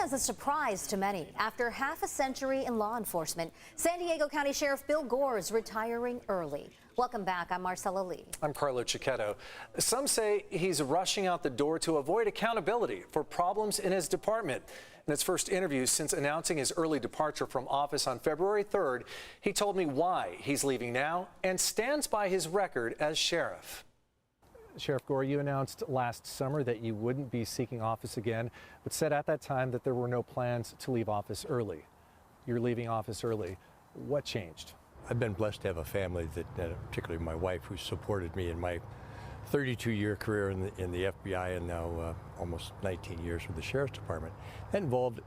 as a surprise to many. After half a century in law enforcement, San Diego County Sheriff Bill Gore is retiring early. Welcome back. I'm Marcella Lee. I'm Carlo Cicchetto. Some say he's rushing out the door to avoid accountability for problems in his department. In his first interview since announcing his early departure from office on February 3rd, he told me why he's leaving now and stands by his record as sheriff. Sheriff Gore, you announced last summer that you wouldn't be seeking office again, but said at that time that there were no plans to leave office early. You're leaving office early. What changed? I've been blessed to have a family that, particularly my wife, who supported me in my 32-year career in the FBI and now almost 19 years with the Sheriff's Department. That involved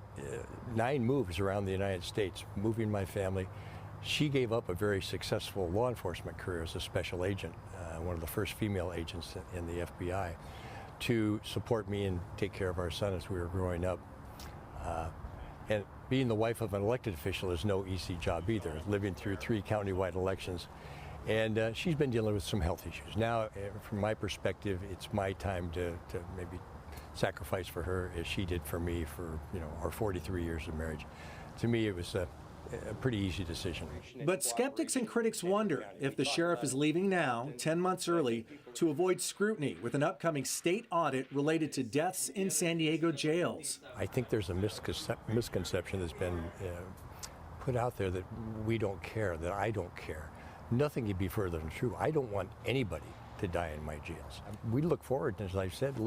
9 moves around the United States, moving my family. She gave up a very successful law enforcement career as a special agent, one of the first female agents in the FBI, to support me and take care of our son as we were growing up. And being the wife of an elected official is no easy job either, living through 3 countywide elections. And she's been dealing with some health issues. Now, from my perspective, it's my time to maybe sacrifice for her as she did for me for, our 43 years of marriage. To me, it was a pretty easy decision. But skeptics and critics wonder if the sheriff is leaving now, 10 months early, to avoid scrutiny with an upcoming state audit related to deaths in San Diego jails. I think there's a misconception that's been put out there that we don't care, that I don't care. Nothing could be further than true. I don't want anybody to die in my jails. We look forward, as I said, to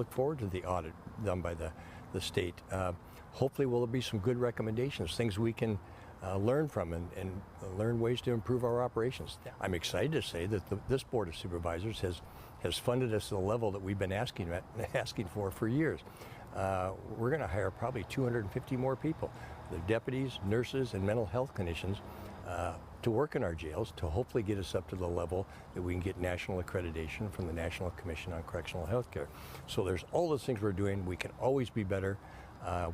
the audit done by the state. Hopefully will be some good recommendations, things we can learn from and learn ways to improve our operations. I'm excited to say that this Board of Supervisors has funded us to the level that we've been asking for years. We're going to hire probably 250 more people, the deputies, nurses, and mental health clinicians to work in our jails to hopefully get us up to the level that we can get national accreditation from the National Commission on Correctional Health Care. So there's all those things we're doing. We can always be better.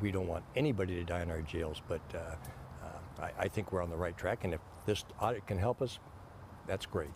We don't want anybody to die in our jails, but I think we're on the right track, and if this audit can help us, that's great.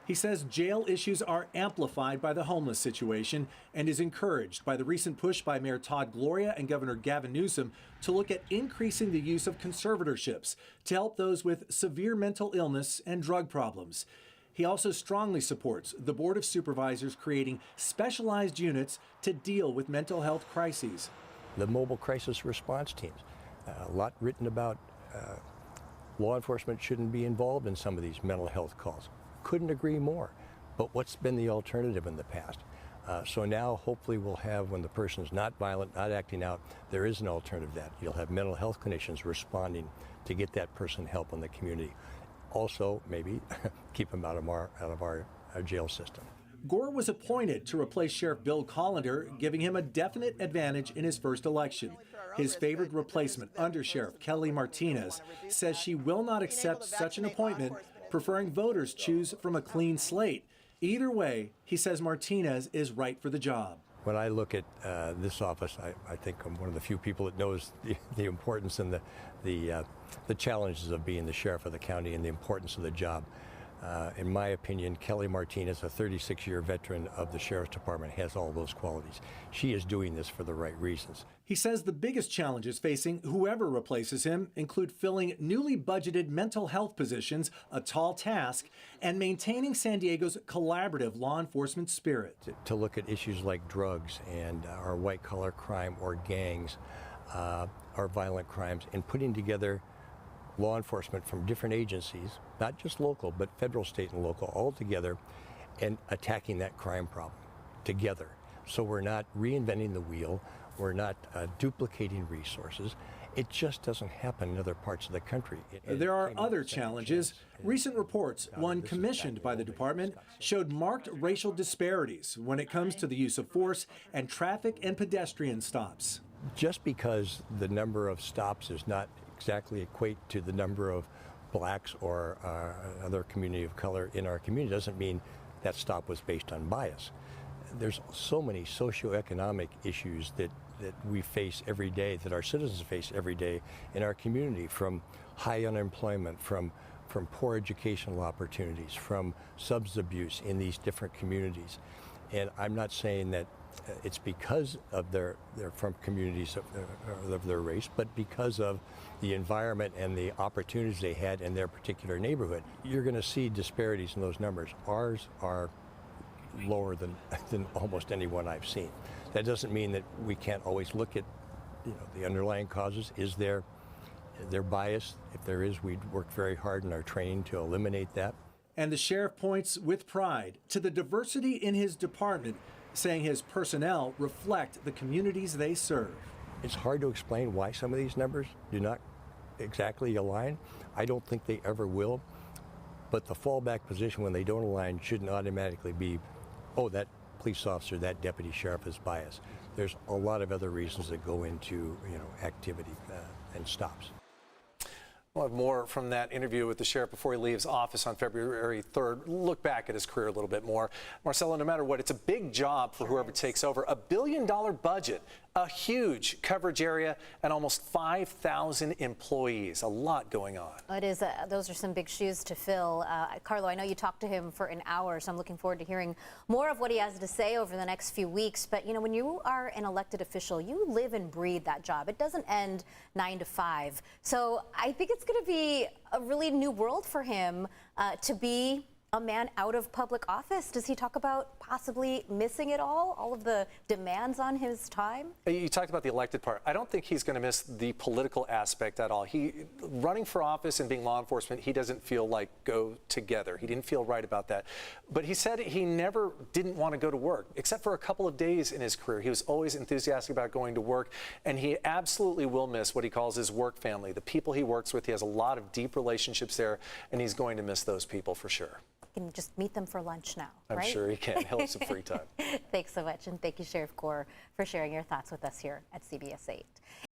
He says jail issues are amplified by the homeless situation and is encouraged by the recent push by Mayor Todd Gloria and Governor Gavin Newsom to look at increasing the use of conservatorships to help those with severe mental illness and drug problems. He also strongly supports the Board of Supervisors creating specialized units to deal with mental health crises. The mobile crisis response teams, a lot written about law enforcement shouldn't be involved in some of these mental health calls. Couldn't agree more. But what's been the alternative in the past? So now hopefully we'll have, when the person's not violent, not acting out, there is an alternative to that. You'll have mental health clinicians responding to get that person help in the community. Also, maybe keep them out of our jail system. Gore was appointed to replace Sheriff Bill Collender, giving him a definite advantage in his first election. His favored replacement, Under Sheriff Kelly Martinez, says she will not accept such an appointment, preferring voters choose from a clean slate. Either way, he says Martinez is right for the job. When I look at this office, I think I'm one of the few people that knows the importance and the challenges of being the sheriff of the county and the importance of the job. In my opinion, Kelly Martinez, a 36-year veteran of the Sheriff's Department, has all those qualities. She is doing this for the right reasons. He says the biggest challenges facing whoever replaces him include filling newly budgeted mental health positions, a tall task, and maintaining San Diego's collaborative law enforcement spirit. To look at issues like drugs and our white-collar crime or gangs, our violent crimes, and putting together law enforcement from different agencies, not just local, but federal, state, and local, all together, and attacking that crime problem together. So we're not reinventing the wheel, we're not duplicating resources. It just doesn't happen in other parts of the country. There are other challenges. Recent reports, one commissioned by the department, showed marked racial disparities when it comes to the use of force and traffic and pedestrian stops. Just because the number of stops is not exactly equate to the number of blacks or other community of color in our community doesn't mean that stop was based on bias. There's so many socioeconomic issues that we face every day, that our citizens face every day in our community, from high unemployment, from poor educational opportunities, from substance abuse in these different communities. And I'm not saying that it's because of they're from communities of their race, but because of the environment and the opportunities they had in their particular neighborhood. You're going to see disparities in those numbers. Ours are lower than almost anyone I've seen. That doesn't mean that we can't always look at the underlying causes. Is there bias? If there is, we work very hard in our training to eliminate that. And the sheriff points with pride to the diversity in his department, saying his personnel reflect the communities they serve. It's hard to explain why some of these numbers do not exactly align. I don't think they ever will. But the fallback position when they don't align shouldn't automatically be, oh, that police officer, that deputy sheriff is biased. There's a lot of other reasons that go into activity and stops. We'll have more from that interview with the sheriff before he leaves office on February 3rd. Look back at his career a little bit more. Marcella, no matter what, it's a big job for whoever takes over. $1 billion budget, a huge coverage area, and almost 5,000 employees. A lot going on. It is. Those are some big shoes to fill. Carlo, I know you talked to him for an hour, so I'm looking forward to hearing more of what he has to say over the next few weeks. But, when you are an elected official, you live and breathe that job. It doesn't end 9 to 5. So I think it's going to be a really new world for him to be a man out of public office. Does he talk about possibly missing it all of the demands on his time? You talked about the elected part. I don't think he's going to miss the political aspect at all. Running for office and being law enforcement, he doesn't feel like go together. He didn't feel right about that. But he said he never didn't want to go to work, except for a couple of days in his career. He was always enthusiastic about going to work, and he absolutely will miss what he calls his work family, the people he works with. He has a lot of deep relationships there, and he's going to miss those people for sure. Can just meet them for lunch now, right? I'm sure he can. He'll have some free time. Thanks so much, and thank you, Sheriff Gore, for sharing your thoughts with us here at CBS 8.